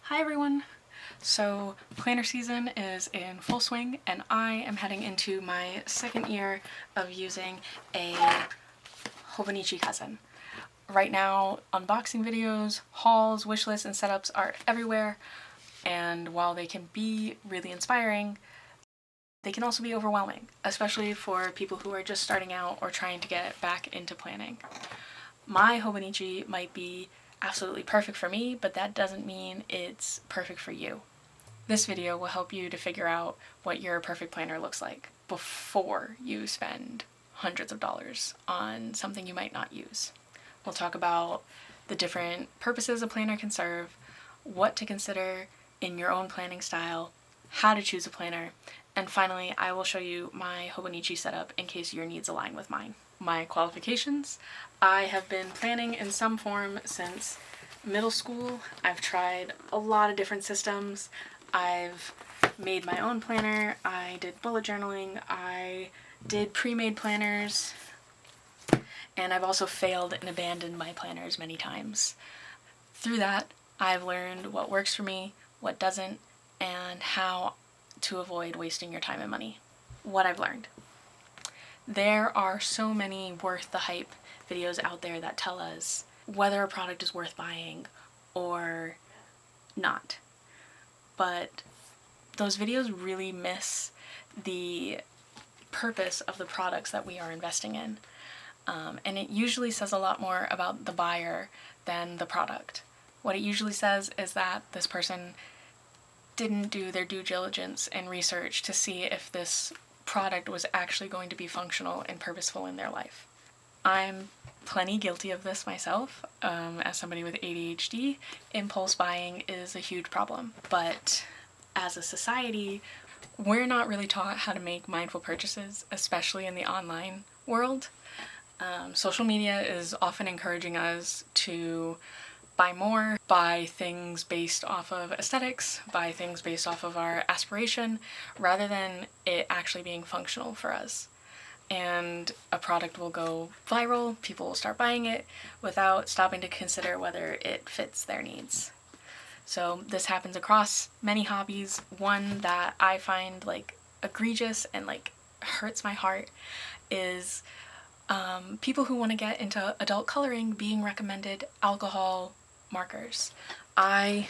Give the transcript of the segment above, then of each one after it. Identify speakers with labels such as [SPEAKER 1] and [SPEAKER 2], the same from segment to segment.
[SPEAKER 1] Hi everyone! So planner season is in full swing and I am heading into my second year of using a Hobonichi cousin. Right now, unboxing videos, hauls, wish lists, and setups are everywhere, and while they can be really inspiring, they can also be overwhelming, especially for people who are just starting out or trying to get back into planning. My Hobonichi might be absolutely perfect for me, but that doesn't mean it's perfect for you. This video will help you to figure out what your perfect planner looks like before you spend hundreds of dollars on something you might not use. We'll talk about the different purposes a planner can serve, what to consider in your own planning style, how to choose a planner, and finally I will show you my Hobonichi setup in case your needs align with mine. My qualifications: I have been planning in some form since middle school. I've tried a lot of different systems. I've made my own planner, I did bullet journaling, I did pre-made planners, and I've also failed and abandoned my planners many times. Through that, I've learned what works for me, what doesn't, and how to avoid wasting your time and money. What I've learned. There are so many worth the hype videos out there that tell us whether a product is worth buying or not. But those videos really miss the purpose of the products that we are investing in. And it usually says a lot more about the buyer than the product. What it usually says is that this person didn't do their due diligence and research to see if this product was actually going to be functional and purposeful in their life. I'm plenty guilty of this myself. As somebody with ADHD, impulse buying is a huge problem. But as a society, we're not really taught how to make mindful purchases, especially in the online world. Social media is often encouraging us to buy more, buy things based off of aesthetics, buy things based off of our aspiration, rather than it actually being functional for us. And a product will go viral, people will start buying it without stopping to consider whether it fits their needs. So this happens across many hobbies. One that I find egregious and hurts my heart is people who want to get into adult coloring being recommended alcohol markers. I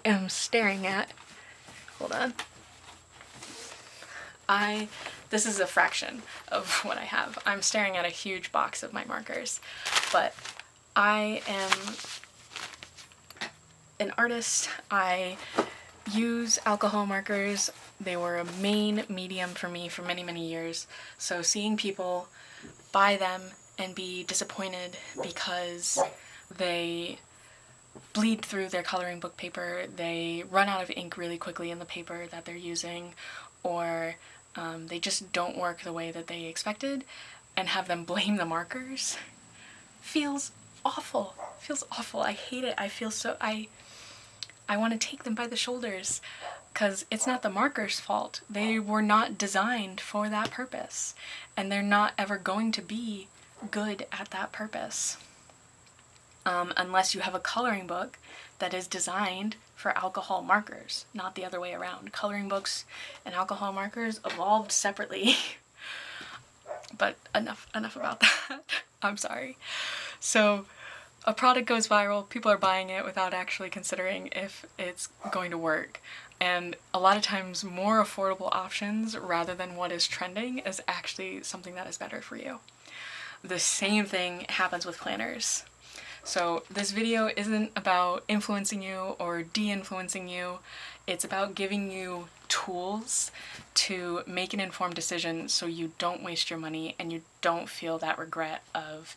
[SPEAKER 1] am staring at, hold on, this is a fraction of what I have. I'm staring at a huge box of my markers, but I am an artist. I use alcohol markers. They were a main medium for me for many, many years. So seeing people buy them and be disappointed because they bleed through their coloring book paper, they run out of ink really quickly in the paper that they're using, or they just don't work the way that they expected, and have them blame the markers, feels awful. Feels awful. I hate it. I feel so, I want to take them by the shoulders, because it's not the marker's fault. They were not designed for that purpose, and they're not ever going to be good at that purpose. Unless you have a coloring book that is designed for alcohol markers, not the other way around. Coloring books and alcohol markers evolved separately. But enough about that. I'm sorry. So a product goes viral, people are buying it without actually considering if it's going to work. And a lot of times more affordable options rather than what is trending is actually something that is better for you. The same thing happens with planners. So this video isn't about influencing you or de-influencing you. It's about giving you tools to make an informed decision so you don't waste your money and you don't feel that regret of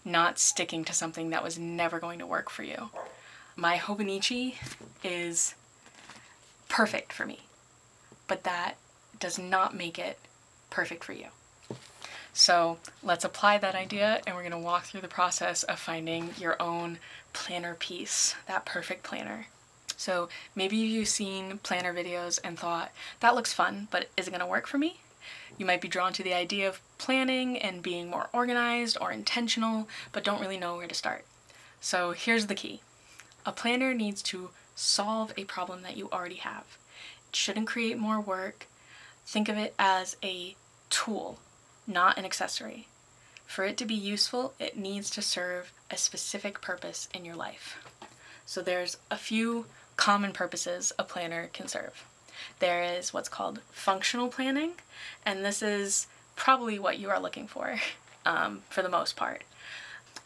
[SPEAKER 1] not sticking to something that was never going to work for you. My Hobonichi is perfect for me, but that does not make it perfect for you. So let's apply that idea, and we're going to walk through the process of finding your own planner piece, that perfect planner. So maybe you've seen planner videos and thought, that looks fun, but is it going to work for me? You might be drawn to the idea of planning and being more organized or intentional, but don't really know where to start. So here's the key. A planner needs to solve a problem that you already have. It shouldn't create more work. Think of it as a tool, not an accessory. For it to be useful, it needs to serve a specific purpose in your life. So there's a few common purposes a planner can serve. There is what's called functional planning, and this is probably what you are looking for the most part.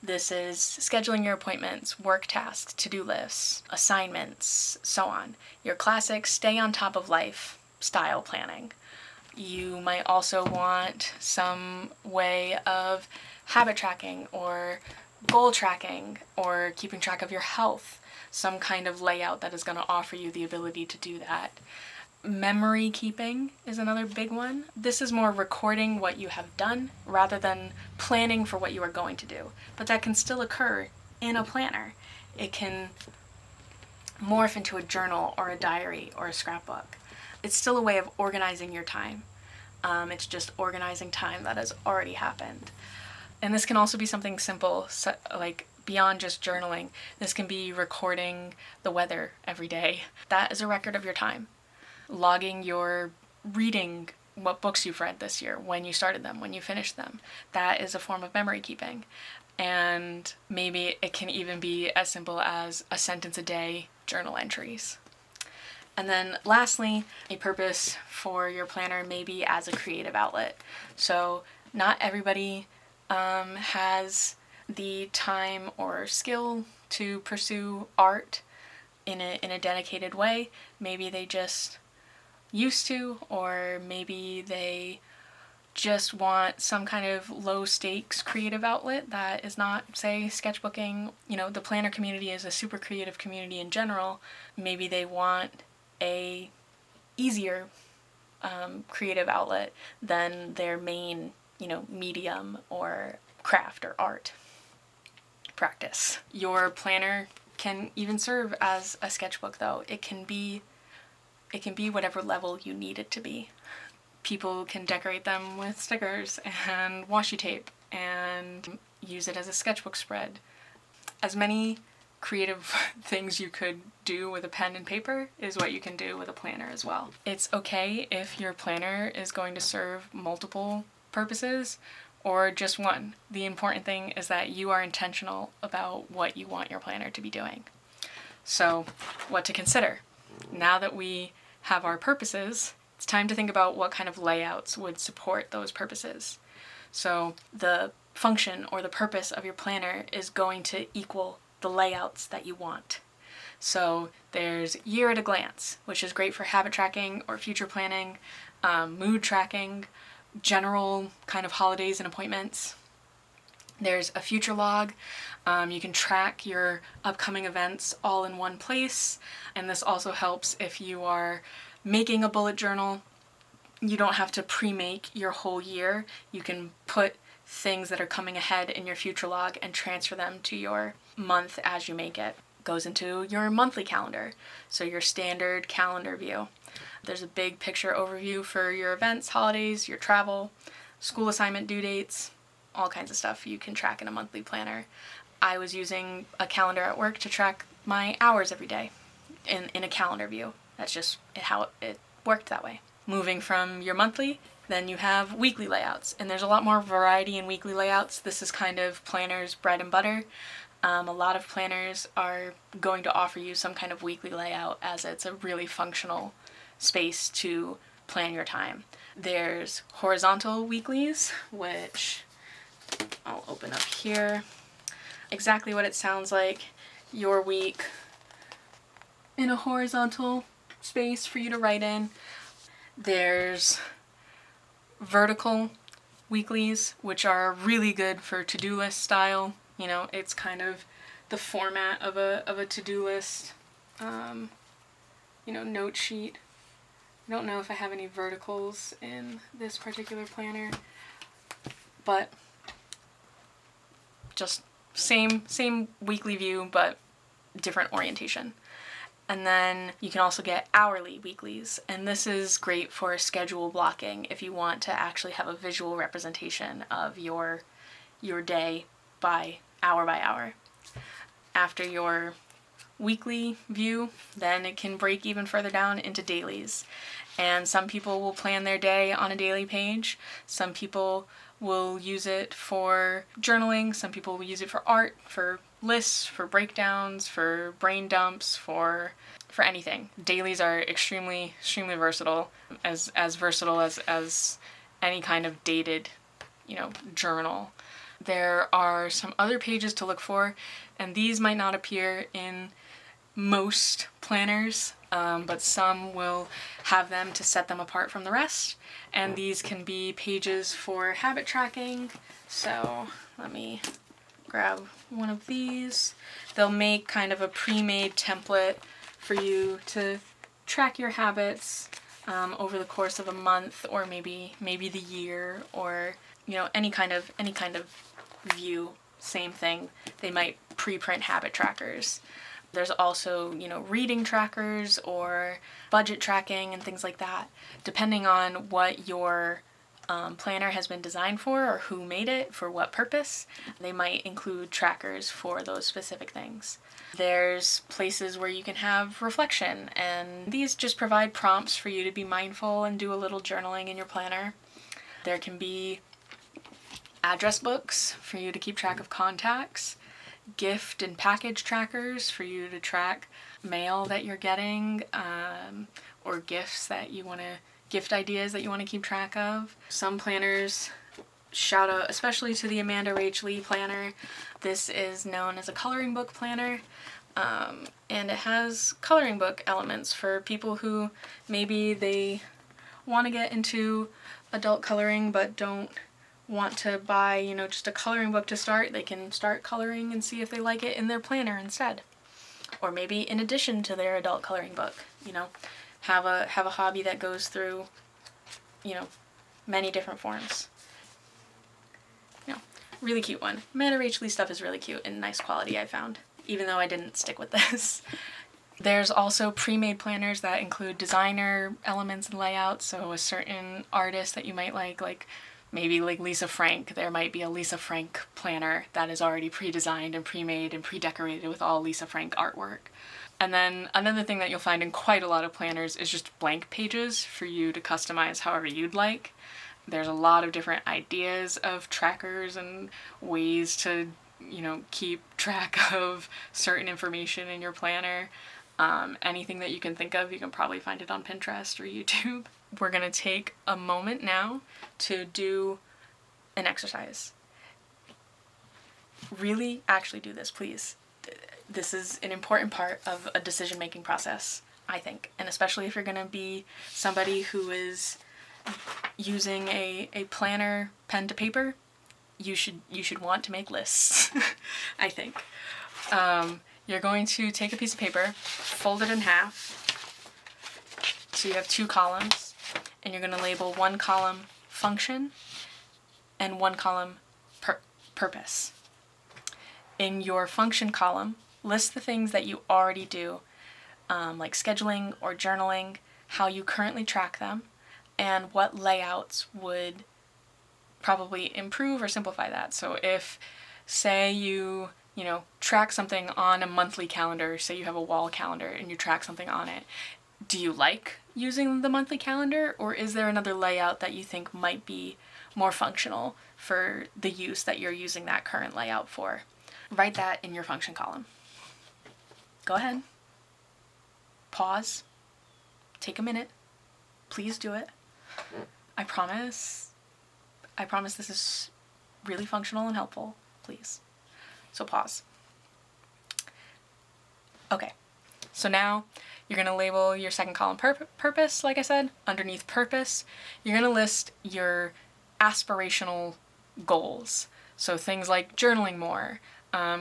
[SPEAKER 1] This is scheduling your appointments, work tasks, to-do lists, assignments, so on. Your classic stay on top of life style planning. You might also want some way of habit tracking or goal tracking or keeping track of your health, some kind of layout that is going to offer you the ability to do that. Memory keeping is another big one. This is more recording what you have done rather than planning for what you are going to do, but that can still occur in a planner. It can morph into a journal or a diary or a scrapbook. It's still a way of organizing your time. It's just organizing time that has already happened. And this can also be something simple, like beyond just journaling. This can be recording the weather every day. That is a record of your time. Logging your reading, what books you've read this year, when you started them, when you finished them. That is a form of memory keeping. And maybe it can even be as simple as a sentence a day journal entries. And then lastly, a purpose for your planner may be as a creative outlet. So not everybody has the time or skill to pursue art in a dedicated way. Maybe they just used to, or maybe they just want some kind of low stakes creative outlet that is not, say, sketchbooking. The planner community is a super creative community in general. Maybe they want a easier creative outlet than their main, medium or craft or art practice. Your planner can even serve as a sketchbook, though. It can be whatever level you need it to be. People can decorate them with stickers and washi tape and use it as a sketchbook spread. As many creative things you could do with a pen and paper is what you can do with a planner as well. It's okay if your planner is going to serve multiple purposes or just one. The important thing is that you are intentional about what you want your planner to be doing. So, what to consider? Now that we have our purposes, it's time to think about what kind of layouts would support those purposes. So the function or the purpose of your planner is going to equal the layouts that you want. So there's year at a glance, which is great for habit tracking or future planning, mood tracking, general kind of holidays and appointments. There's a future log. You can track your upcoming events all in one place, and this also helps if you are making a bullet journal. You don't have to pre-make your whole year. You can put things that are coming ahead in your future log and transfer them to your month as you make it. Goes into your monthly calendar, so your standard calendar view. There's a big picture overview for your events, holidays, your travel, school assignment due dates, all kinds of stuff you can track in a monthly planner. I was using a calendar at work to track my hours every day in a calendar view. That's just how it worked that way. Moving from your monthly, then you have weekly layouts, and there's a lot more variety in weekly layouts. This is kind of planners' bread and butter. A lot of planners are going to offer you some kind of weekly layout as it's a really functional space to plan your time. There's horizontal weeklies, which I'll open up here. Exactly what it sounds like. Your week in a horizontal space for you to write in. There's vertical weeklies, which are really good for to-do list style. It's kind of the format of a to-do list, note sheet. I don't know if I have any verticals in this particular planner, but just same weekly view, but different orientation. And then you can also get hourly weeklies, and this is great for schedule blocking if you want to actually have a visual representation of your day by hour. After your weekly view, then it can break even further down into dailies. And some people will plan their day on a daily page. Some people will use it for journaling. Some people will use it for art, for lists, for breakdowns, for brain dumps, for anything. Dailies are extremely versatile, as versatile as any kind of dated, journal. There are some other pages to look for, and these might not appear in most planners, but some will have them to set them apart from the rest. And these can be pages for habit tracking. So let me grab one of these. They'll make kind of a pre-made template for you to track your habits over the course of a month, or maybe the year, or any kind of view. Same thing. They might pre-print habit trackers. There's also, reading trackers or budget tracking and things like that. Depending on what your planner has been designed for, or who made it, for what purpose, they might include trackers for those specific things. There's places where you can have reflection, and these just provide prompts for you to be mindful and do a little journaling in your planner. There can be address books for you to keep track of contacts, gift and package trackers for you to track mail that you're getting, or gift ideas that you want to keep track of. Some planners, shout out especially to the Amanda Rach Lee planner. This is known as a coloring book planner, and it has coloring book elements for people who maybe they want to get into adult coloring but don't want to buy, just a coloring book to start. They can start coloring and see if they like it in their planner instead. Or maybe in addition to their adult coloring book, have a hobby that goes through, many different forms. Really cute one. Amanda Rach Lee stuff is really cute and nice quality, I found, even though I didn't stick with this. There's also pre-made planners that include designer elements and layouts, so a certain artist that you might like maybe like Lisa Frank, there might be a Lisa Frank planner that is already pre-designed and pre-made and pre-decorated with all Lisa Frank artwork. And then another thing that you'll find in quite a lot of planners is just blank pages for you to customize however you'd like. There's a lot of different ideas of trackers and ways to, keep track of certain information in your planner. Anything that you can think of, you can probably find it on Pinterest or YouTube. We're going to take a moment now to do an exercise. Really, actually do this, please. This is an important part of a decision-making process, I think. And especially if you're going to be somebody who is using a planner pen to paper, you should want to make lists, I think. You're going to take a piece of paper, fold it in half, so you have 2 columns, and you're going to label one column function and one column purpose. In your function column, list the things that you already do, like scheduling or journaling, how you currently track them, and what layouts would probably improve or simplify that. So if, say, you track something on a monthly calendar, say you have a wall calendar and you track something on it, do you like using the monthly calendar, or is there another layout that you think might be more functional for the use that you're using that current layout for? Write that in your function column. Go ahead. Pause. Take a minute. Please do it. I promise this is really functional and helpful. Please. So pause. Okay. So now you're going to label your second column purpose, like I said. Underneath purpose, you're going to list your aspirational goals. So things like journaling more,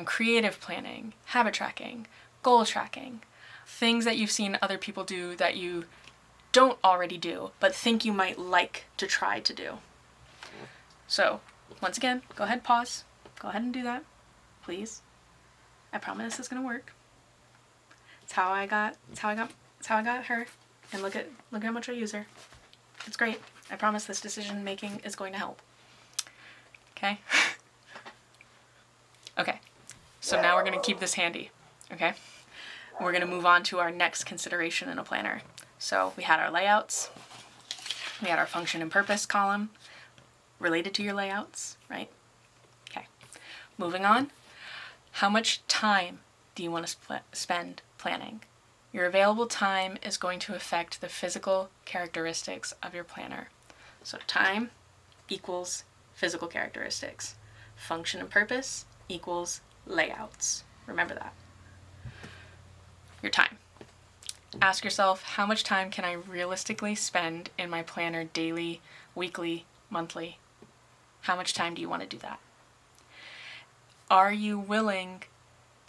[SPEAKER 1] creative planning, habit tracking, goal tracking, things that you've seen other people do that you don't already do, but think you might like to try to do. So, once again, go ahead, pause. Go ahead and do that, please. I promise it's gonna work. It's how I got her. And look at how much I use her. It's great. I promise this decision making is going to help. Okay? Okay. So now we're gonna keep this handy. Okay? We're going to move on to our next consideration in a planner. So we had our layouts, we had our function and purpose column related to your layouts, right? Okay, moving on. How much time do you want to spend planning? Your available time is going to affect the physical characteristics of your planner. So time equals physical characteristics. Function and purpose equals layouts. Remember that. Your time. Ask yourself, how much time can I realistically spend in my planner daily, weekly, monthly? How much time do you want to do that? Are you willing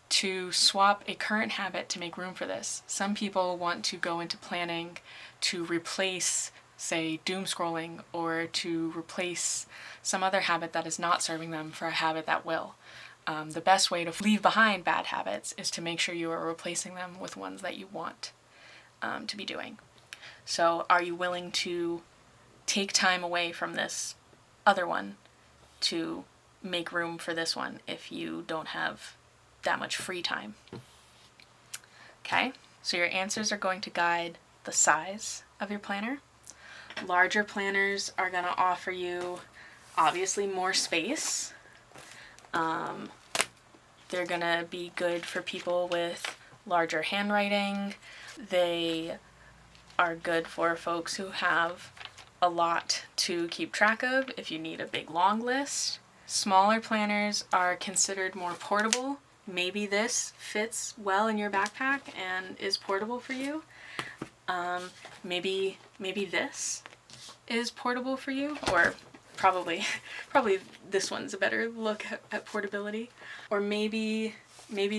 [SPEAKER 1] to swap a current habit to make room for this? Some people want to go into planning to replace, say, doom scrolling, or to replace some other habit that is not serving them for a habit that will. The best way to leave behind bad habits is to make sure you are replacing them with ones that you want to be doing. So are you willing to take time away from this other one to make room for this one if you don't have that much free time? Okay, so your answers are going to guide the size of your planner. Larger planners are going to offer you obviously more space. They're going to be good for people with larger handwriting. They are good for folks who have a lot to keep track of if you need a big long list. Smaller planners are considered more portable. Maybe this fits well in your backpack and is portable for you. Maybe this is portable for you, or probably this one's a better look at portability. Or maybe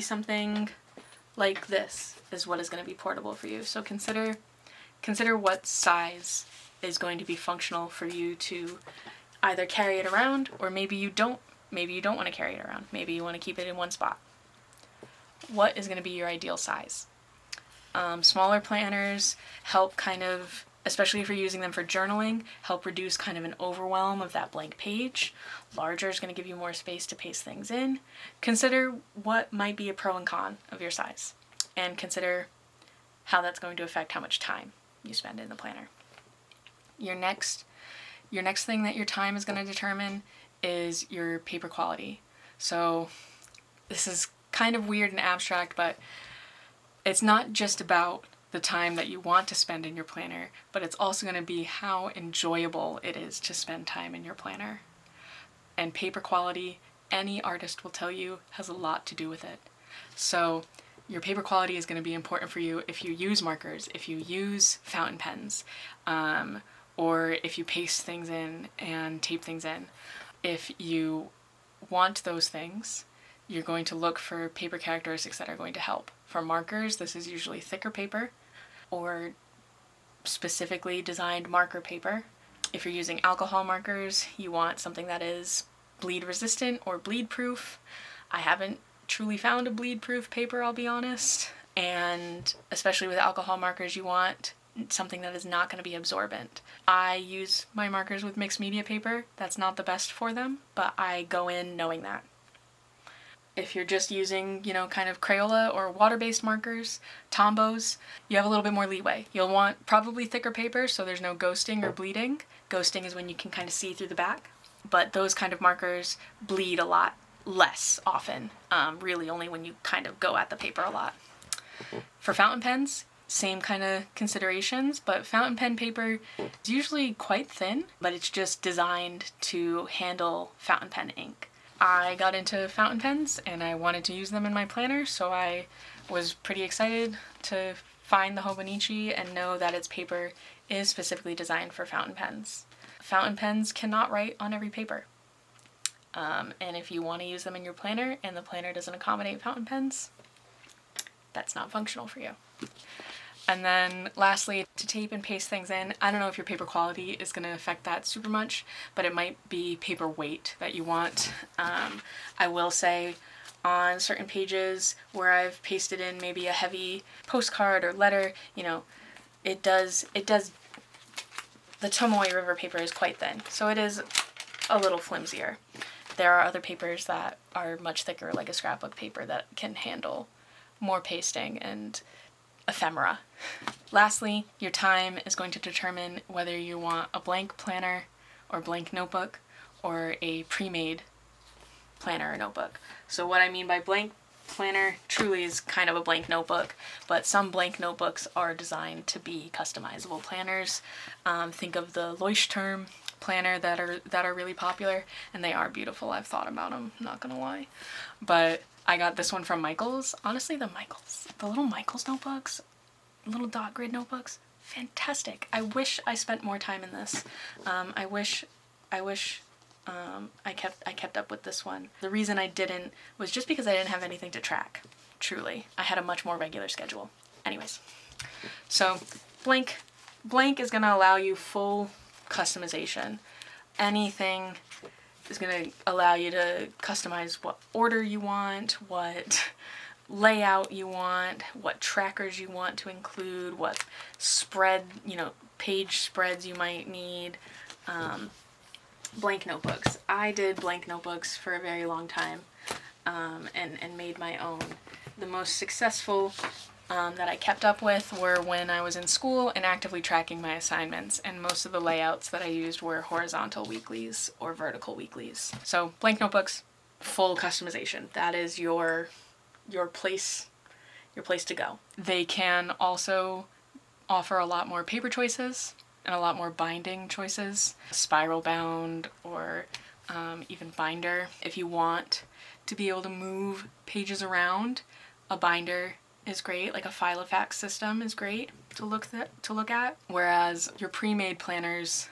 [SPEAKER 1] something like this is what is going to be portable for you. So consider what size is going to be functional for you to either carry it around, or maybe you don't want to carry it around. Maybe you want to keep it in one spot. What is going to be your ideal size? Smaller planners help kind of, especially if you're using them for journaling, help reduce kind of an overwhelm of that blank page. Larger is going to give you more space to paste things in. Consider what might be a pro and con of your size, and consider how that's going to affect how much time you spend in the planner. Your next thing that your time is going to determine is your paper quality. So this is kind of weird and abstract, but it's not just about the time that you want to spend in your planner, but it's also going to be how enjoyable it is to spend time in your planner. And paper quality, any artist will tell you, has a lot to do with it. So your paper quality is going to be important for you if you use markers, if you use fountain pens, or if you paste things in and tape things in. If you want those things, you're going to look for paper characteristics that are going to help. For markers, this is usually thicker paper or specifically designed marker paper. If you're using alcohol markers, you want something that is bleed resistant or bleed proof. I haven't truly found a bleed proof paper, I'll be honest. And especially with alcohol markers, you want something that is not going to be absorbent. I use my markers with mixed media paper. That's not the best for them, but I go in knowing that. If you're just using, kind of Crayola or water-based markers, Tombos, you have a little bit more leeway. You'll want probably thicker paper so there's no ghosting or bleeding. Ghosting is when you can kind of see through the back. But those kind of markers bleed a lot less often, really only when you kind of go at the paper a lot. For fountain pens, same kind of considerations, but fountain pen paper is usually quite thin, but it's just designed to handle fountain pen ink. I got into fountain pens and I wanted to use them in my planner, so I was pretty excited to find the Hobonichi and know that its paper is specifically designed for fountain pens. Fountain pens cannot write on every paper. And if you want to use them in your planner and the planner doesn't accommodate fountain pens, that's not functional for you. And then lastly, to tape and paste things in, I don't know if your paper quality is going to affect that super much, but it might be paper weight that you want. I will say on certain pages where I've pasted in maybe a heavy postcard or letter, it does, the Tomoe River paper is quite thin, so it is a little flimsier. There are other papers that are much thicker, like a scrapbook paper, that can handle more pasting and ephemera. Lastly, your time is going to determine whether you want a blank planner or blank notebook or a pre-made planner or notebook. So what I mean by blank planner truly is kind of a blank notebook, but some blank notebooks are designed to be customizable planners. Think of the Leuchtturm planner that are really popular, and they are beautiful. I've thought about them, not gonna lie. But I got this one from Michaels. Honestly, the little Michaels notebooks, little dot grid notebooks, fantastic. I wish I spent more time in this. I wish I kept up with this one. The reason I didn't was just because I didn't have anything to track, truly. I had a much more regular schedule. Anyways, so blank is gonna allow you full customization. Anything is gonna allow you to customize what order you want, what layout you want, what trackers you want to include, what spread, page spreads you might need. Blank notebooks. I did blank notebooks for a very long time, and made my own. The most successful that I kept up with were when I was in school and actively tracking my assignments, and most of the layouts that I used were horizontal weeklies or vertical weeklies. So blank notebooks, full customization. That is your place to go. They can also offer a lot more paper choices and a lot more binding choices, spiral bound or even binder. If you want to be able to move pages around, a binder is great, like a Filofax system is great to look at. Whereas your pre-made planners,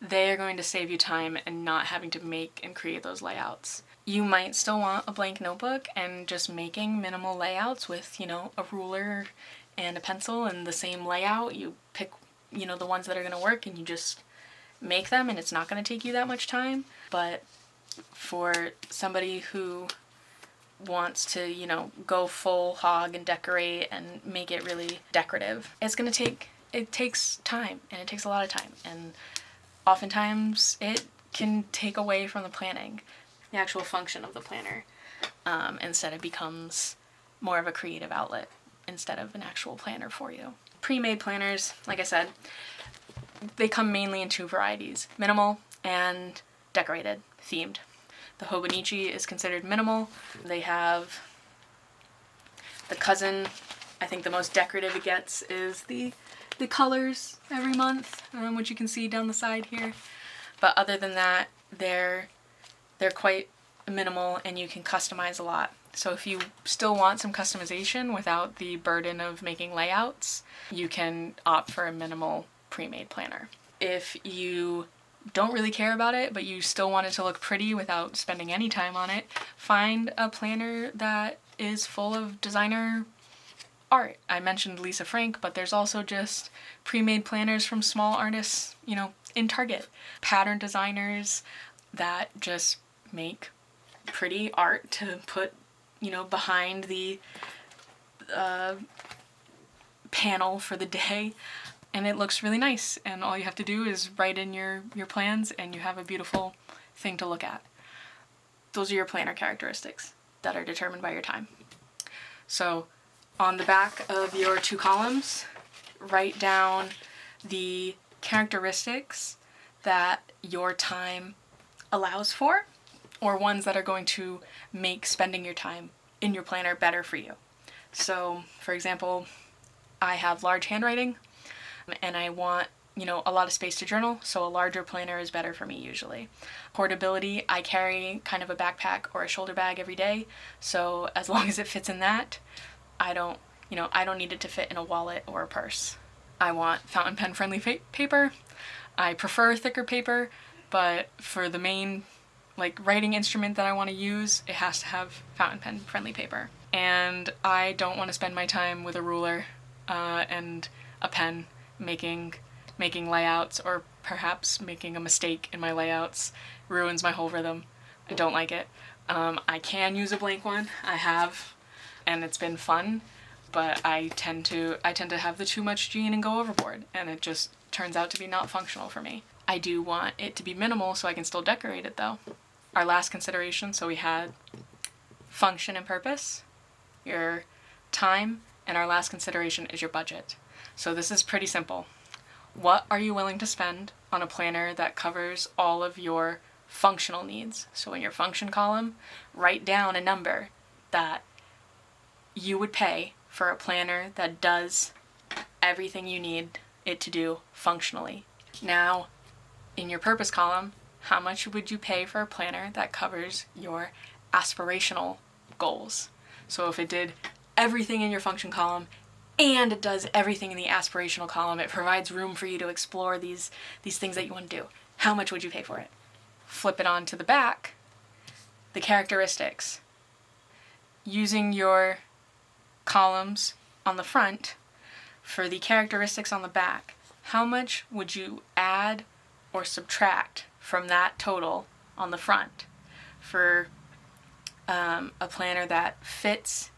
[SPEAKER 1] they are going to save you time and not having to make and create those layouts. You might still want a blank notebook and just making minimal layouts with, a ruler and a pencil and the same layout. You pick the ones that are going to work and you just make them, and it's not going to take you that much time. But for somebody who wants to, go full hog and decorate and make it really decorative, it takes time, and it takes a lot of time, and oftentimes it can take away from the planning, the actual function of the planner. Instead it becomes more of a creative outlet instead of an actual planner for you. Pre-made planners, like I said, they come mainly in two varieties, minimal and decorated, themed. The Hobonichi is considered minimal. They have the cousin. I think the most decorative it gets is the colors every month, which you can see down the side here. But other than that, they're quite minimal and you can customize a lot. So if you still want some customization without the burden of making layouts, you can opt for a minimal pre-made planner. If you don't really care about it, but you still want it to look pretty without spending any time on it, find a planner that is full of designer art. I mentioned Lisa Frank, but there's also just pre-made planners from small artists, in Target. Pattern designers that just make pretty art to put behind the panel for the day, and it looks really nice, and all you have to do is write in your plans and you have a beautiful thing to look at. Those are your planner characteristics that are determined by your time. So on the back of your 2 columns, write down the characteristics that your time allows for, or ones that are going to make spending your time in your planner better for you. So, for example, I have large handwriting and I want, a lot of space to journal, so a larger planner is better for me usually. Portability, I carry kind of a backpack or a shoulder bag every day, so as long as it fits in that, I don't need it to fit in a wallet or a purse. I want fountain pen friendly paper. I prefer thicker paper, but for the main writing instrument that I want to use, it has to have fountain pen friendly paper. And I don't want to spend my time with a ruler and a pen making layouts, or perhaps making a mistake in my layouts ruins my whole rhythm. I don't like it. I can use a blank one. I have, and it's been fun, but I tend to have the too much gene and go overboard, and it just turns out to be not functional for me. I do want it to be minimal so I can still decorate it though. Our last consideration, so we had function and purpose, your Time, and our last consideration is your budget. So this is pretty simple. What are you willing to spend on a planner that covers all of your functional needs? So in your function column, write down a number that you would pay for a planner that does everything you need it to do functionally. Now, in your purpose column, how much would you pay for a planner that covers your aspirational goals? So if it did everything in your function column and it does everything in the aspirational column, it provides room for you to explore these things that you want to do. How much would you pay for it? Flip it on to the back, the characteristics. Using your columns on the front, for the characteristics on the back, how much would you add or subtract from that total on the front for a planner that fits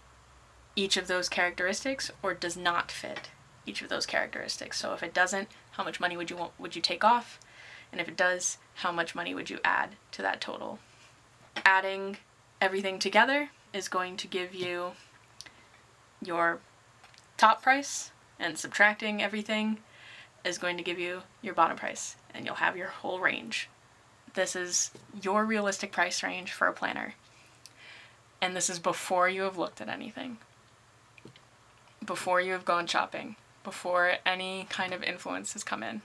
[SPEAKER 1] each of those characteristics or does not fit each of those characteristics? So if it doesn't, how much money would you take off? And if it does, how much money would you add to that total? Adding everything together is going to give you your top price, and subtracting everything is going to give you your bottom price, and you'll have your whole range. This is your realistic price range for a planner. And this is before you have looked at anything, before you have gone shopping, before any kind of influence has come in.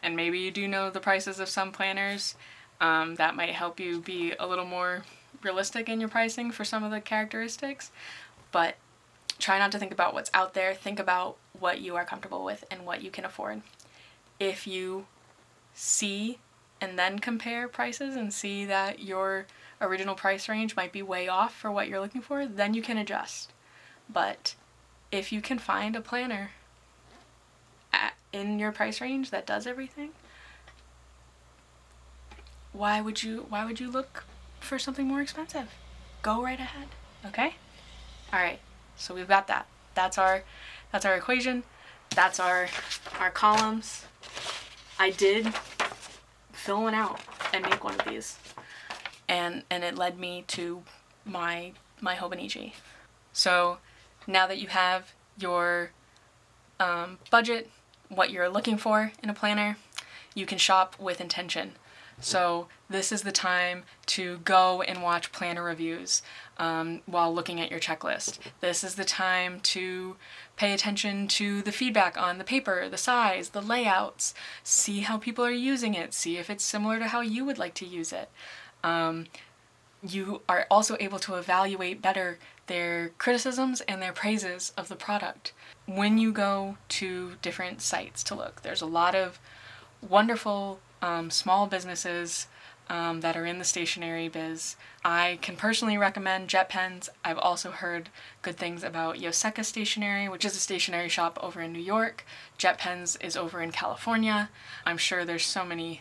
[SPEAKER 1] And maybe you do know the prices of some planners. That might help you be a little more realistic in your pricing for some of the characteristics, but try not to think about what's out there. Think about what you are comfortable with and what you can afford. If you see and then compare prices and see that your original price range might be way off for what you're looking for, then you can adjust. But if you can find a planner in your price range that does everything, why would you look for something more expensive? Go right ahead, okay? All right, so we've got that. That's our equation. That's our columns. I did fill one out and make one of these, and it led me to my Hobonichi. So now that you have your budget, what you're looking for in a planner, you can shop with intention. So this is the time to go and watch planner reviews while looking at your checklist. This is the time to pay attention to the feedback on the paper, the size, the layouts, see how people are using it, see if it's similar to how you would like to use it. You are also able to evaluate better their criticisms and their praises of the product. When you go to different sites to look, there's a lot of wonderful small businesses that are in the stationery biz. I can personally recommend Jet Pens. I've also heard good things about Yoseka Stationery, which is a stationery shop over in New York. Jet Pens is over in California. I'm sure there's so many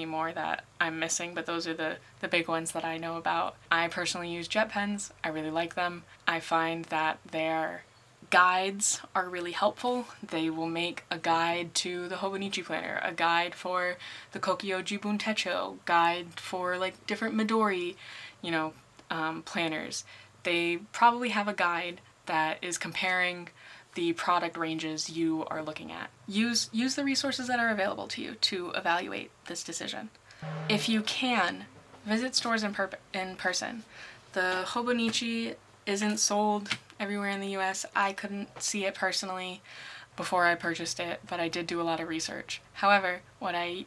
[SPEAKER 1] more that I'm missing, but those are the big ones that I know about. I personally use Jet Pens. I really like them. I find that their guides are really helpful. They will make a guide to the Hobonichi planner, a guide for the Kokyo Jibun Techo, guide for like different Midori, planners. They probably have a guide that is comparing the product ranges you are looking at. Use the resources that are available to you to evaluate this decision. If you can, visit stores in person. The Hobonichi isn't sold everywhere in the US. I couldn't see it personally before I purchased it, but I did do a lot of research. However, what I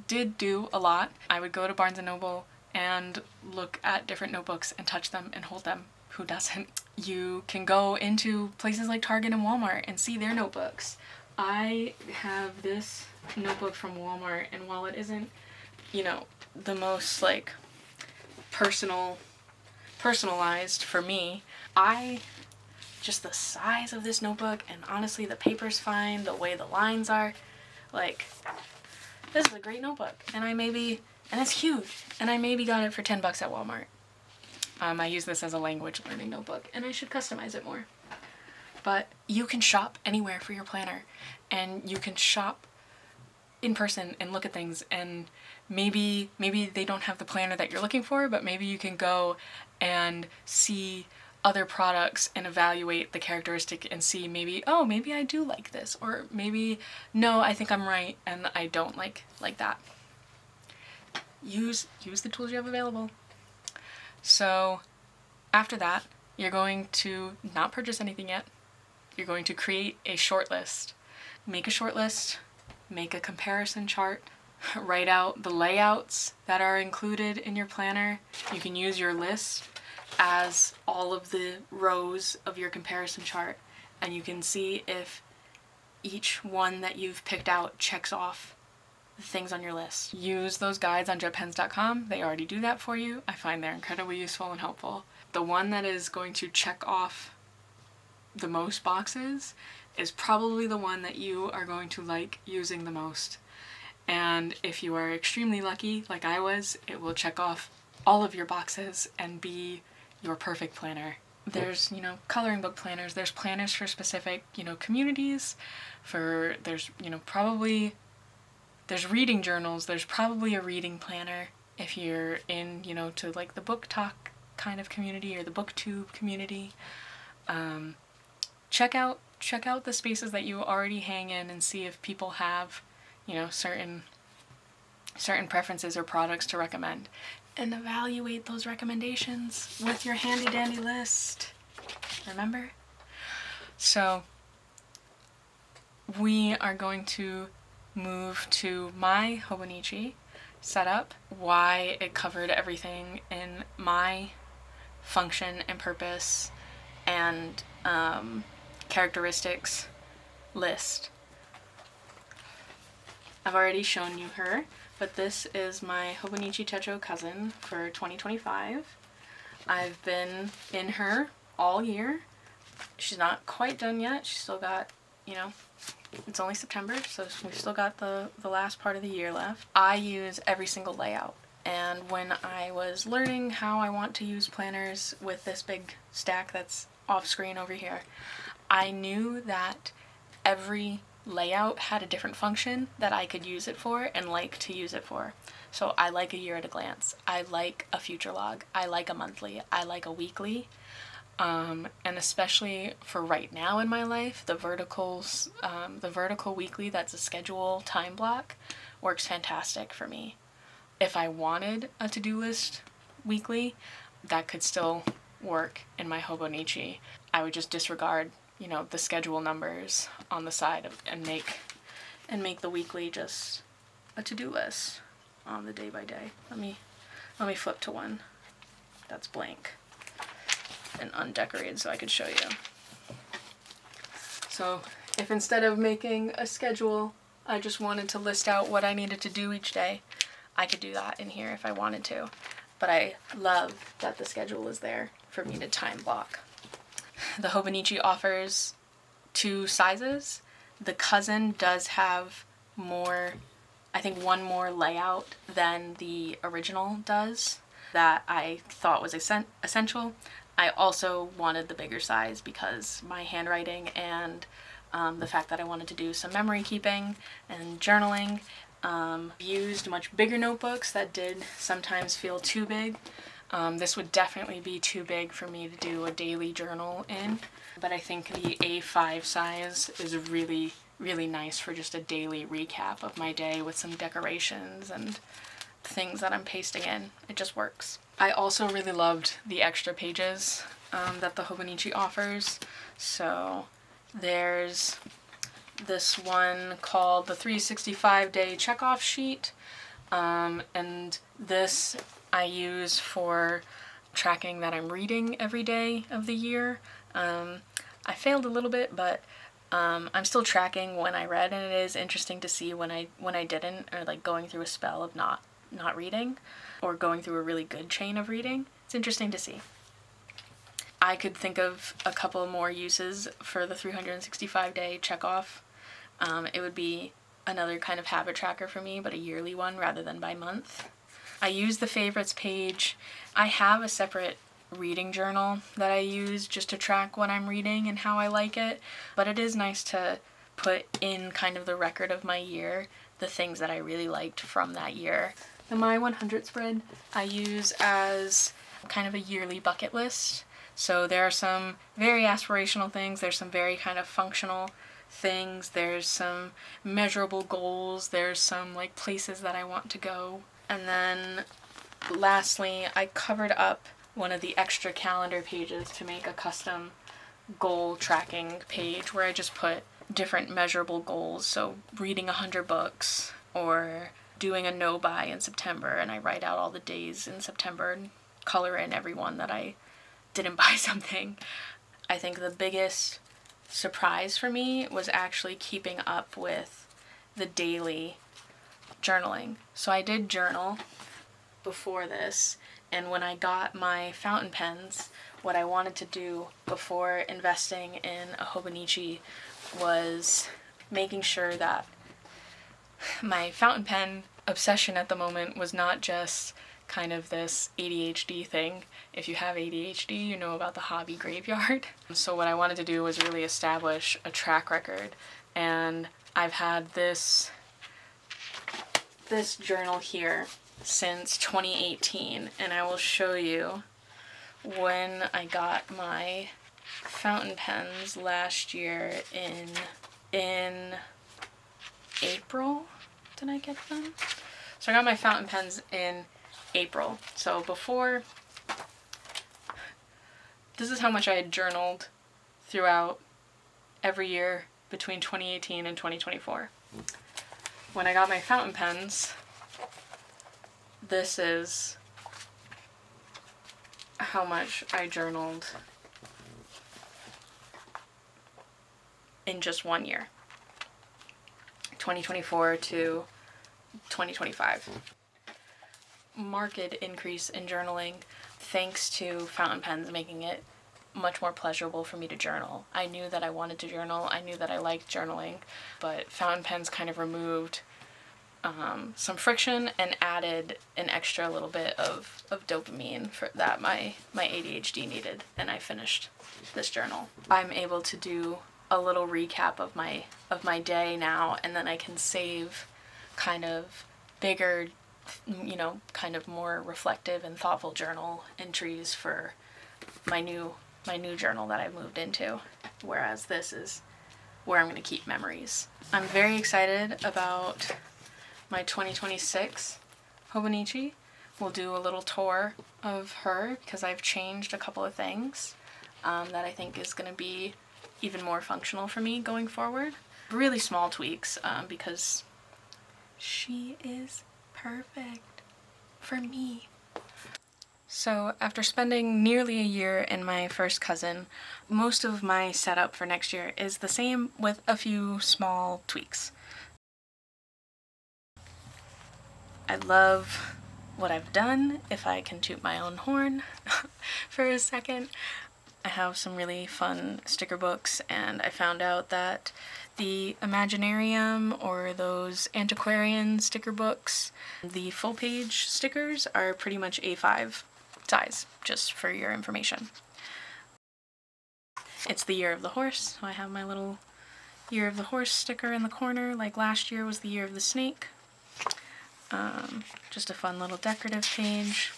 [SPEAKER 1] did do a lot, I would go to Barnes & Noble and look at different notebooks and touch them and hold them. Who doesn't? You can go into places like Target and Walmart and see their notebooks. I have this notebook from Walmart, and while it isn't, the most like personalized for me, just the size of this notebook, and honestly the paper's fine, the way the lines are, like, this is a great notebook, and it's huge, and I maybe got it for $10 at Walmart. I use this as a language learning notebook, and I should customize it more. But you can shop anywhere for your planner, and you can shop in person and look at things, and maybe they don't have the planner that you're looking for, but maybe you can go and see other products and evaluate the characteristic and see maybe, oh, maybe I do like this, or maybe, no, I think I'm right and I don't like that. Use the tools you have available. So after that, you're going to not purchase anything yet. You're going to create a short list. Make a short list, make a comparison chart, write out the layouts that are included in your planner. You can use your list as all of the rows of your comparison chart, and you can see if each one that you've picked out checks off the things on your list. Use those guides on jetpens.com. They already do that for you. I find they're incredibly useful and helpful. The one that is going to check off the most boxes is probably the one that you are going to like using the most. And if you are extremely lucky, like I was, it will check off all of your boxes and be your perfect planner. There's, coloring book planners. There's planners for specific, communities. There's reading journals. There's probably a reading planner if you're in, to like the book talk kind of community or the booktube community. Check out the spaces that you already hang in and see if people have, certain preferences or products to recommend. And evaluate those recommendations with your handy dandy list. Remember? So we are going to move to my Hobonichi setup, why it covered everything in my function and purpose and characteristics list. I've already shown you her, but this is my Hobonichi Techo cousin for 2025. I've been in her all year. She's not quite done yet. She's still got, it's only September, so we've still got the last part of the year left. I use every single layout, and when I was learning how I want to use planners with this big stack that's off screen over here, I knew that every layout had a different function that I could use it for and like to use it for. So I like a year at a glance. I like a future log. I like a monthly. I like a weekly. And especially for right now in my life, the vertical weekly, that's a schedule time block, works fantastic for me. If I wanted a to-do list weekly, that could still work in my Hobonichi. I would just disregard the schedule numbers on the side and make the weekly just a to-do list on the day by day. Let me flip to one that's blank and undecorated so I could show you. So if instead of making a schedule, I just wanted to list out what I needed to do each day, I could do that in here if I wanted to. But I love that the schedule is there for me to time block. The Hobonichi offers 2 sizes. The cousin does have more, I think one more layout than the original does that I thought was essential. I also wanted the bigger size because my handwriting and the fact that I wanted to do some memory keeping and journaling. Used much bigger notebooks that did sometimes feel too big. This would definitely be too big for me to do a daily journal in, but I think the A5 size is really, really nice for just a daily recap of my day with some decorations and things that I'm pasting in. It just works. I also really loved the extra pages that the Hobonichi offers. So there's this one called the 365-day checkoff sheet, and this I use for tracking that I'm reading every day of the year. I failed a little bit, but I'm still tracking when I read, and it is interesting to see when I didn't, or like going through a spell of not reading, or going through a really good chain of reading. It's interesting to see. I could think of a couple more uses for the 365-day checkoff. It would be another kind of habit tracker for me, but a yearly one rather than by month. I use the favorites page. I have a separate reading journal that I use just to track what I'm reading and how I like it, but it is nice to put in kind of the record of my year, the things that I really liked from that year. The My 100 spread I use as kind of a yearly bucket list. So there are some very aspirational things, there's some very kind of functional things, there's some measurable goals, there's some like places that I want to go. And then lastly, I covered up one of the extra calendar pages to make a custom goal tracking page where I just put different measurable goals. So reading 100 books or doing a no buy in September, and I write out all the days in September and color in every one that I didn't buy something. I think the biggest surprise for me was actually keeping up with the daily journaling. So I did journal before this, and when I got my fountain pens, what I wanted to do before investing in a Hobonichi was making sure that my fountain pen obsession at the moment was not just kind of this ADHD thing. If you have ADHD, you know about the hobby graveyard. So what I wanted to do was really establish a track record, and I've had this journal here since 2018, and I will show you when I got my fountain pens last year in April. Did I get them? So I got my fountain pens in April. So before, this is how much I had journaled throughout every year between 2018 and 2024. When I got my fountain pens, this is how much I journaled in just 1 year, 2024 to 2025. Marked increase in journaling thanks to fountain pens making it much more pleasurable for me to journal. I knew that I wanted to journal, I knew that I liked journaling, but fountain pens kind of removed some friction and added an extra little bit of dopamine for that my ADHD needed, and I finished this journal. I'm able to do a little recap of my day now, and then I can save kind of bigger, you know, kind of more reflective and thoughtful journal entries for my new journal that I've moved into, whereas this is where I'm going to keep memories. I'm very excited about my 2026 Hobonichi. We'll do a little tour of her because I've changed a couple of things that I think is going to be even more functional for me going forward. Really small tweaks because she is perfect for me. So after spending nearly a year in my first cousin, most of my setup for next year is the same with a few small tweaks. I love what I've done, if I can toot my own horn for a second. I have some really fun sticker books, and I found out that the Imaginarium or those antiquarian sticker books, the full page stickers are pretty much A5 size, just for your information. It's the year of the horse, so I have my little year of the horse sticker in the corner, like last year was the year of the snake. Just a fun little decorative page.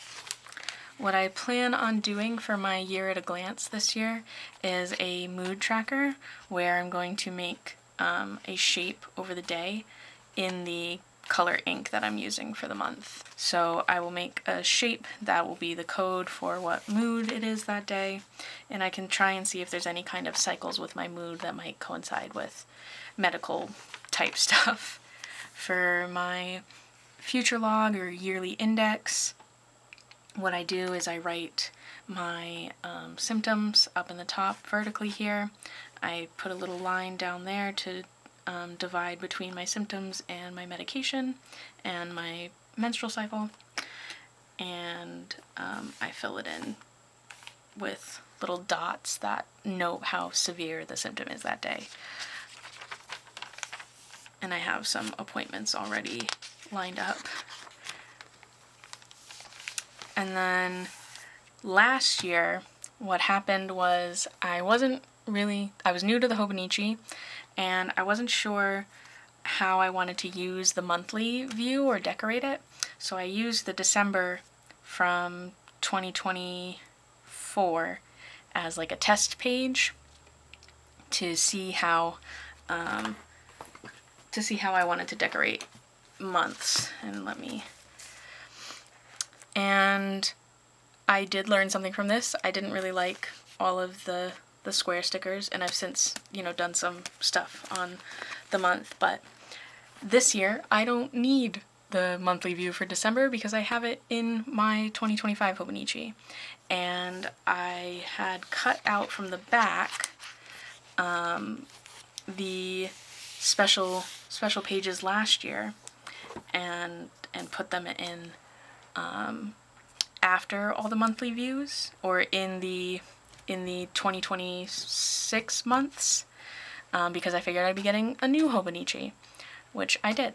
[SPEAKER 1] What I plan on doing for my year at a glance this year is a mood tracker where I'm going to make a shape over the day in the color ink that I'm using for the month. So I will make a shape that will be the code for what mood it is that day, and I can try and see if there's any kind of cycles with my mood that might coincide with medical type stuff. For my future log or yearly index, what I do is I write my symptoms up in the top vertically here. I put a little line down there to divide between my symptoms and my medication and my menstrual cycle, and I fill it in with little dots that note how severe the symptom is that day. And I have some appointments already lined up. And then last year, what happened was I was new to the Hobonichi, and I wasn't sure how I wanted to use the monthly view or decorate it. So I used the December from 2024 as like a test page to see how I wanted to decorate months. And I did learn something from this. I didn't really like all of the square stickers, and I've since, done some stuff on the month, but this year I don't need the monthly view for December because I have it in my 2025 Hobonichi. And I had cut out from the back the special pages last year and put them in after all the monthly views, or in the 2026 months, because I figured I'd be getting a new Hobonichi, which I did.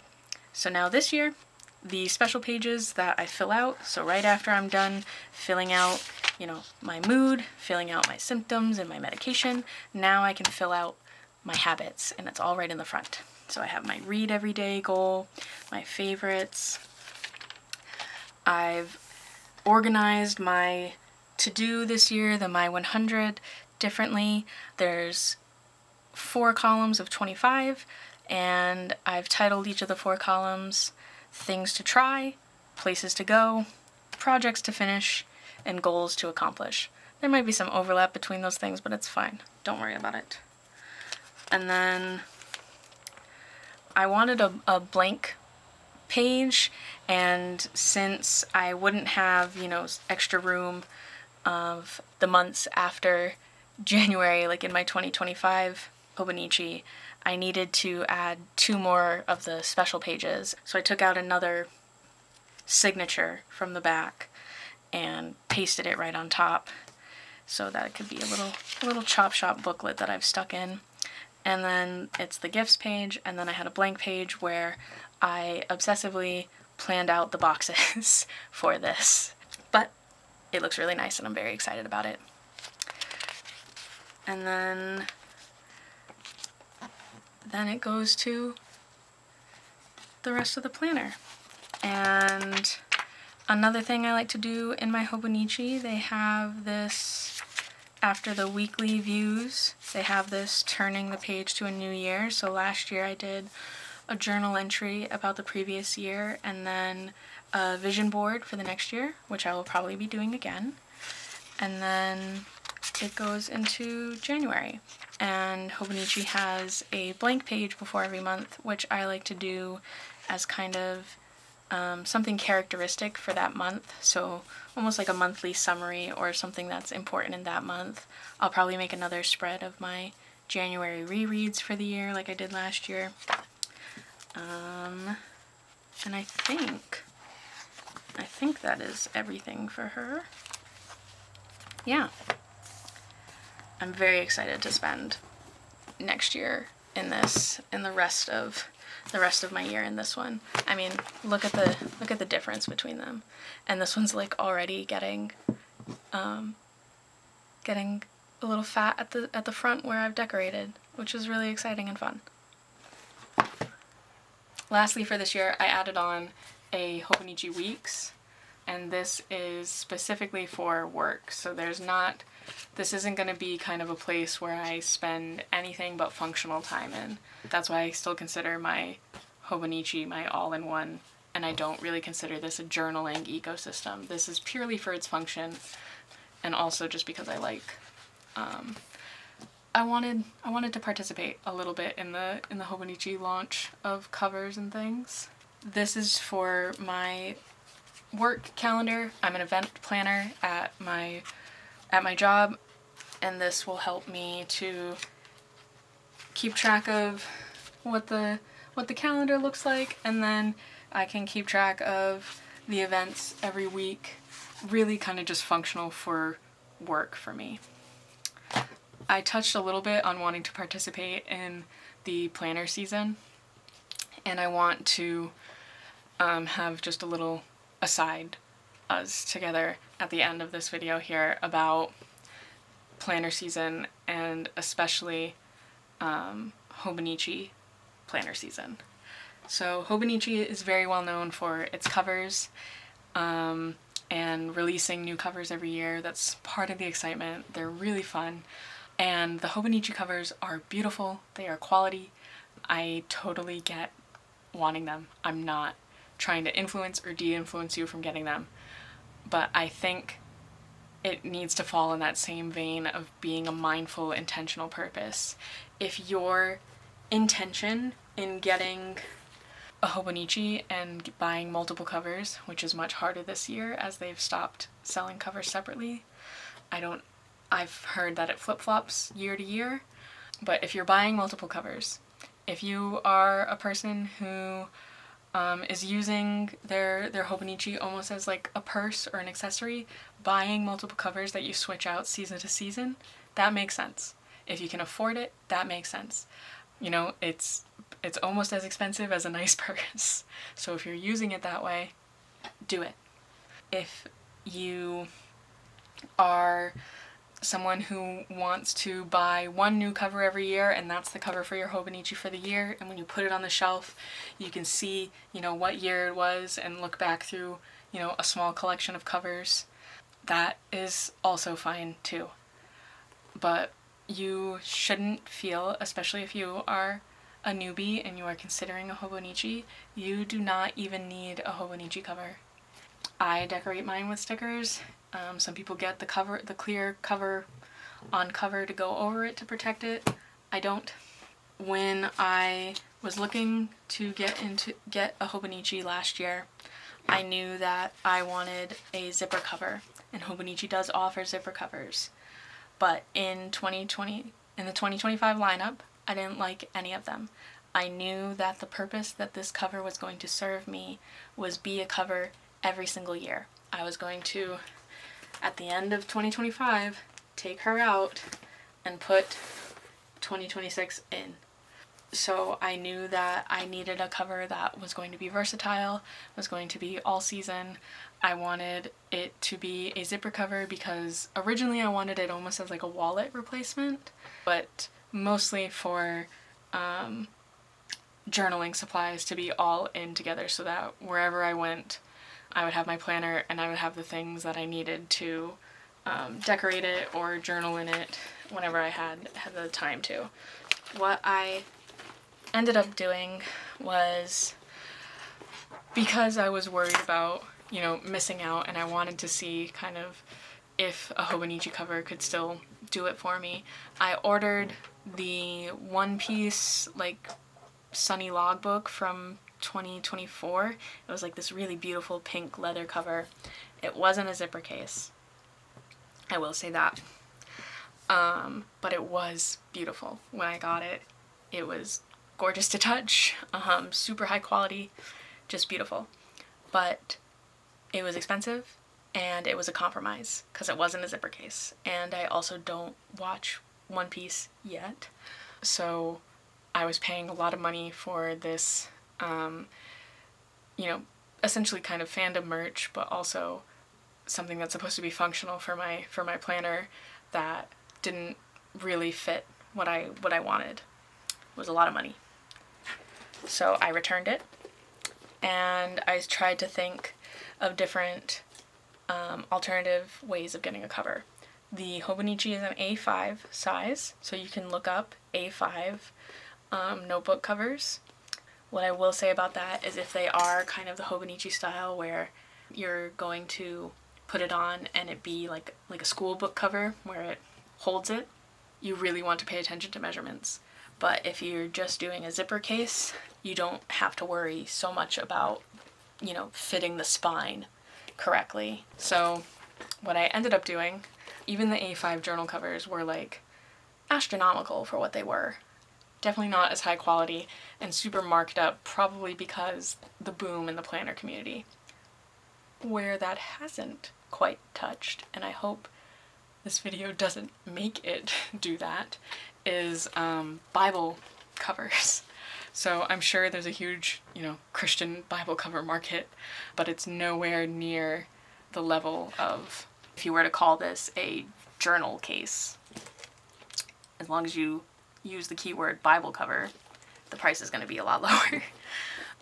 [SPEAKER 1] So now this year, the special pages that I fill out, so right after I'm done filling out, my mood, filling out my symptoms and my medication, now I can fill out my habits, and it's all right in the front. So I have my read every day goal, my favorites. I've organized my to-do this year, the My 100, differently. There's 4 columns of 25, and I've titled each of the 4 columns Things to Try, Places to Go, Projects to Finish, and Goals to Accomplish. There might be some overlap between those things, but it's fine. Don't worry about it. And then I wanted a blank page, and since I wouldn't have, extra room of the months after January, like in my 2025 Hobonichi, I needed to add 2 more of the special pages. So I took out another signature from the back and pasted it right on top so that it could be a little chop shop booklet that I've stuck in. And then it's the gifts page, and then I had a blank page where I obsessively planned out the boxes for this. But it looks really nice and I'm very excited about it. And then it goes to the rest of the planner. And another thing I like to do in my Hobonichi, they have this, after the weekly views, they have this turning the page to a new year. So last year I did a journal entry about the previous year, and then a vision board for the next year, which I will probably be doing again. And then it goes into January. And Hobonichi has a blank page before every month, which I like to do as kind of something characteristic for that month. So almost like a monthly summary or something that's important in that month. I'll probably make another spread of my January rereads for the year like I did last year. And I think that is everything for her. Yeah. I'm very excited to spend next year in this, and the rest of my year in this one. I mean, look at the difference between them. And this one's like already getting a little fat at the front where I've decorated, which is really exciting and fun. Lastly, for this year, I added on a Hobonichi Weeks, and this is specifically for work. So this isn't going to be kind of a place where I spend anything but functional time in. That's why I still consider my Hobonichi my all-in-one, and I don't really consider this a journaling ecosystem. This is purely for its function, and also just because I like, I wanted to participate a little bit in the Hobonichi launch of covers and things. This is for my work calendar. I'm an event planner at my job, and this will help me to keep track of what the calendar looks like, and then I can keep track of the events every week. Really kind of just functional for work for me. I touched a little bit on wanting to participate in the planner season, and I want to have just a little aside us together at the end of this video here about planner season, and especially Hobonichi planner season. So Hobonichi is very well known for its covers. and releasing new covers every year. That's part of the excitement. They're really fun. And the Hobonichi covers are beautiful. They are quality. I totally get wanting them. I'm not trying to influence or de-influence you from getting them. But I think it needs to fall in that same vein of being a mindful, intentional purpose. If your intention in getting a Hobonichi and buying multiple covers, which is much harder this year as they've stopped selling covers separately. I've heard that it flip-flops year to year, but if you're buying multiple covers, if you are a person who is using their Hobonichi almost as like a purse or an accessory, buying multiple covers that you switch out season to season, that makes sense. If you can afford it, that makes sense. You know, it's almost as expensive as a nice purse. So if you're using it that way, do it. If you are someone who wants to buy one new cover every year and that's the cover for your Hobonichi for the year, and when you put it on the shelf, you can see, you know, what year it was and look back through, you know, a small collection of covers, that is also fine too. But you shouldn't feel, especially if you are a newbie and you are considering a Hobonichi, you do not even need a Hobonichi cover. I decorate mine with stickers. Some people get the clear cover on cover to go over it to protect it. I don't. When I was looking to get a Hobonichi last year, I knew that I wanted a zipper cover, and Hobonichi does offer zipper covers. But in the 2025 lineup, I didn't like any of them. I knew that the purpose that this cover was going to serve me was be a cover every single year. I was going to, at the end of 2025, take her out and put 2026 in. So I knew that I needed a cover that was going to be versatile, was going to be all season. I wanted it to be a zipper cover because originally I wanted it almost as like a wallet replacement, but mostly for journaling supplies to be all in together so that wherever I went, I would have my planner and I would have the things that I needed to decorate it or journal in it whenever I had the time to. What I ended up doing was, because I was worried about, you know, missing out, and I wanted to see kind of if a Hobonichi cover could still do it for me, I ordered the one-piece, like, Sunny Logbook from 2024. It was like this really beautiful pink leather cover. It wasn't a zipper case, I will say that. But it was beautiful when I got it. It was gorgeous to touch, super high quality, just beautiful. But it was expensive and it was a compromise because it wasn't a zipper case. And I also don't watch One Piece yet. So I was paying a lot of money for this, you know, essentially kind of fandom merch, but also something that's supposed to be functional for my planner that didn't really fit what I wanted. It was a lot of money. So I returned it, and I tried to think of different alternative ways of getting a cover. The Hobonichi is an A5 size, so you can look up A5 notebook covers. What I will say about that is if they are kind of the Hobonichi style where you're going to put it on and it be like a school book cover where it holds it, you really want to pay attention to measurements. But if you're just doing a zipper case, you don't have to worry so much about, you know, fitting the spine correctly. So what I ended up doing, even the A5 journal covers were like astronomical for what they were. Definitely not as high quality and super marked up, probably because the boom in the planner community. Where that hasn't quite touched, and I hope this video doesn't make it do that, is Bible covers. So I'm sure there's a huge, you know, Christian Bible cover market, but it's nowhere near the level of, if you were to call this a journal case. As long as you use the keyword Bible cover, the price is going to be a lot lower.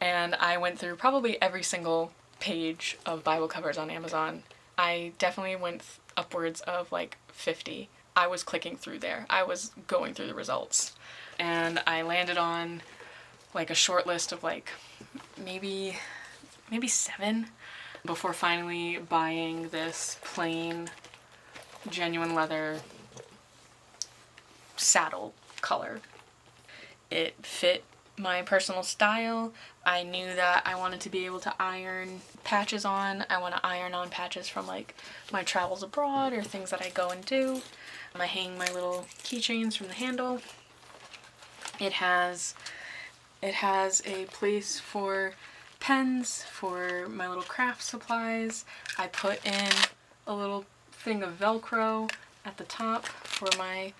[SPEAKER 1] And I went through probably every single page of Bible covers on Amazon I definitely went upwards of like 50. I was clicking through there. I was going through the results. And I landed on like a short list of like maybe 7 before finally buying this plain genuine leather saddle color. It fit my personal style. I knew that I wanted to be able to iron patches on. I want to iron on patches from like my travels abroad or things that I go and do. I hang my little keychains from the handle. It has a place for pens, for my little craft supplies. I put in a little thing of Velcro at the top for my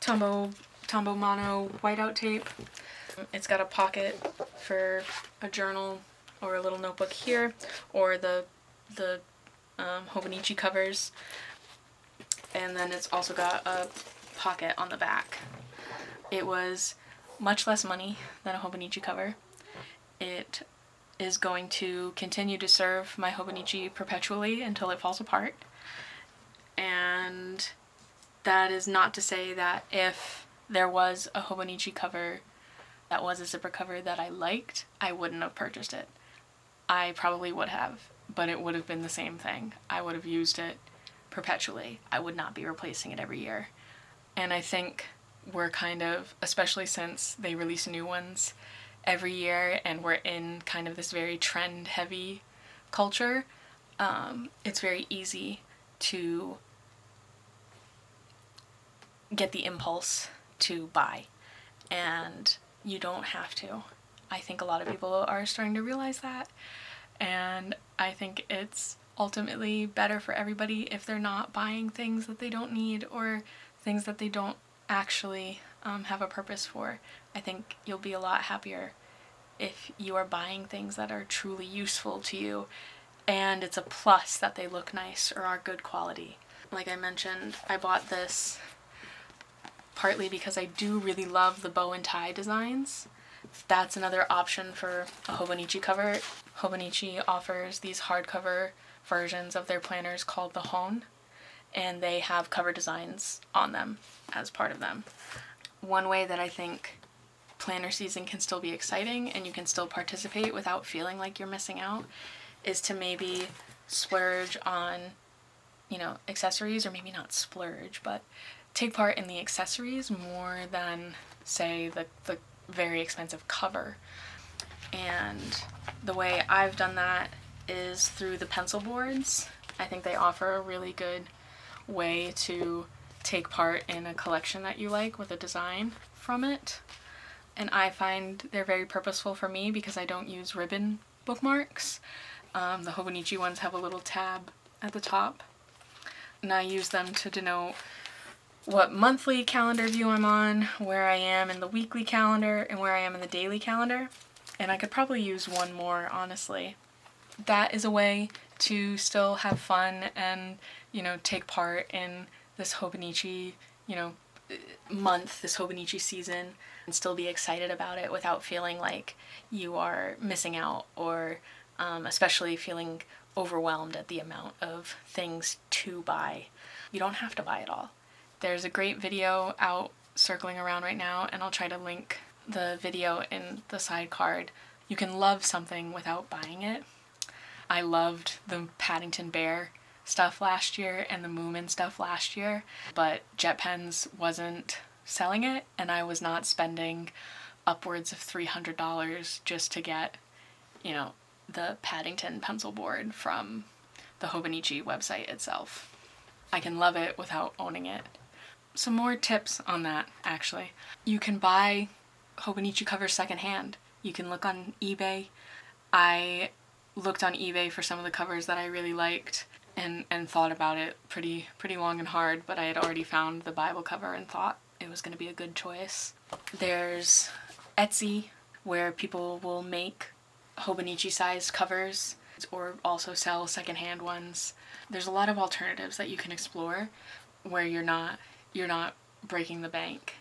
[SPEAKER 1] Tombow Mono whiteout tape. It's got a pocket for a journal or a little notebook here, or the Hobonichi covers. And then it's also got a pocket on the back. It was much less money than a Hobonichi cover. It is going to continue to serve my Hobonichi perpetually until it falls apart. And that is not to say that if there was a Hobonichi cover that was a zipper cover that I liked, I wouldn't have purchased it. I probably would have, but it would have been the same thing. I would have used it perpetually. I would not be replacing it every year. And I think we're kind of, especially since they release new ones every year and we're in kind of this very trend heavy culture, it's very easy to get the impulse to buy, and you don't have to. I think a lot of people are starting to realize that, and I think it's ultimately better for everybody if they're not buying things that they don't need or things that they don't actually have a purpose for. I think you'll be a lot happier if you are buying things that are truly useful to you, and it's a plus that they look nice or are good quality. Like I mentioned, I bought this partly because I do really love the bow and tie designs. That's another option for a Hobonichi cover. Hobonichi offers these hardcover versions of their planners called the Hon, and they have cover designs on them as part of them. One way that I think planner season can still be exciting and you can still participate without feeling like you're missing out is to maybe splurge on, accessories, or maybe not splurge, but take part in the accessories more than, say, the very expensive cover. And the way I've done that is through the pencil boards. I think they offer a really good way to take part in a collection that you like with a design from it. And I find they're very purposeful for me because I don't use ribbon bookmarks. The Hobonichi ones have a little tab at the top, and I use them to denote what monthly calendar view I'm on, where I am in the weekly calendar, and where I am in the daily calendar. And I could probably use one more, honestly. That is a way to still have fun and, take part in this Hobonichi, month, this Hobonichi season, and still be excited about it without feeling like you are missing out, or especially feeling overwhelmed at the amount of things to buy. You don't have to buy it all. There's a great video out circling around right now, and I'll try to link the video in the side card. You can love something without buying it. I loved the Paddington Bear stuff last year and the Moomin stuff last year, but Jet Pens wasn't selling it, and I was not spending upwards of $300 just to get, the Paddington pencil board from the Hobonichi website itself. I can love it without owning it. Some more tips on that, actually. You can buy Hobonichi covers secondhand. You can look on eBay. I looked on eBay for some of the covers that I really liked and thought about it pretty long and hard, but I had already found the Bible cover and thought it was going to be a good choice. There's Etsy, where people will make Hobonichi-sized covers or also sell secondhand ones. There's a lot of alternatives that you can explore where you're not breaking the bank.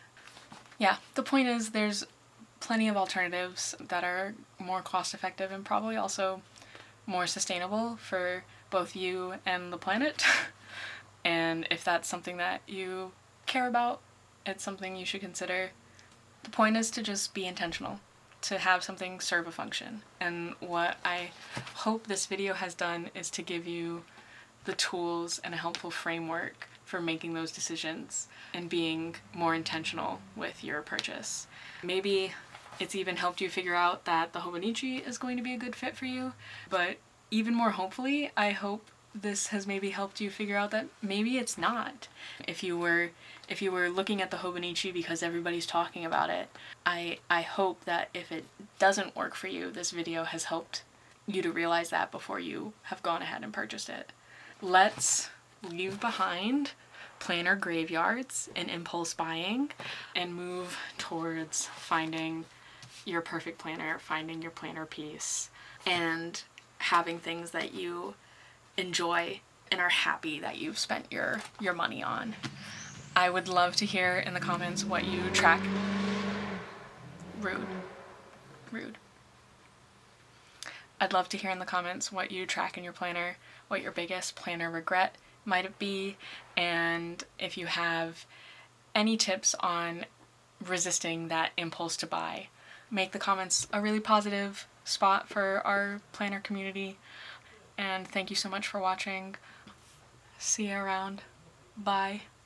[SPEAKER 1] Yeah, the point is there's plenty of alternatives that are more cost effective and probably also more sustainable for both you and the planet. And if that's something that you care about, it's something you should consider. The point is to just be intentional, to have something serve a function. And what I hope this video has done is to give you the tools and a helpful framework for making those decisions and being more intentional with your purchase. Maybe it's even helped you figure out that the Hobonichi is going to be a good fit for you, but even more hopefully, I hope this has maybe helped you figure out that maybe it's not. If you were looking at the Hobonichi because everybody's talking about it, I hope that if it doesn't work for you, this video has helped you to realize that before you have gone ahead and purchased it. Let's leave behind planner graveyards and impulse buying and move towards finding your perfect planner, finding your planner piece, and having things that you enjoy and are happy that you've spent your money on. I would love to hear in the comments what you track. Rude. I'd love to hear in the comments what you track in your planner, what your biggest planner regret might be, and if you have any tips on resisting that impulse to buy. Make the comments a really positive spot for our planner community. And thank you so much for watching. See you around. Bye.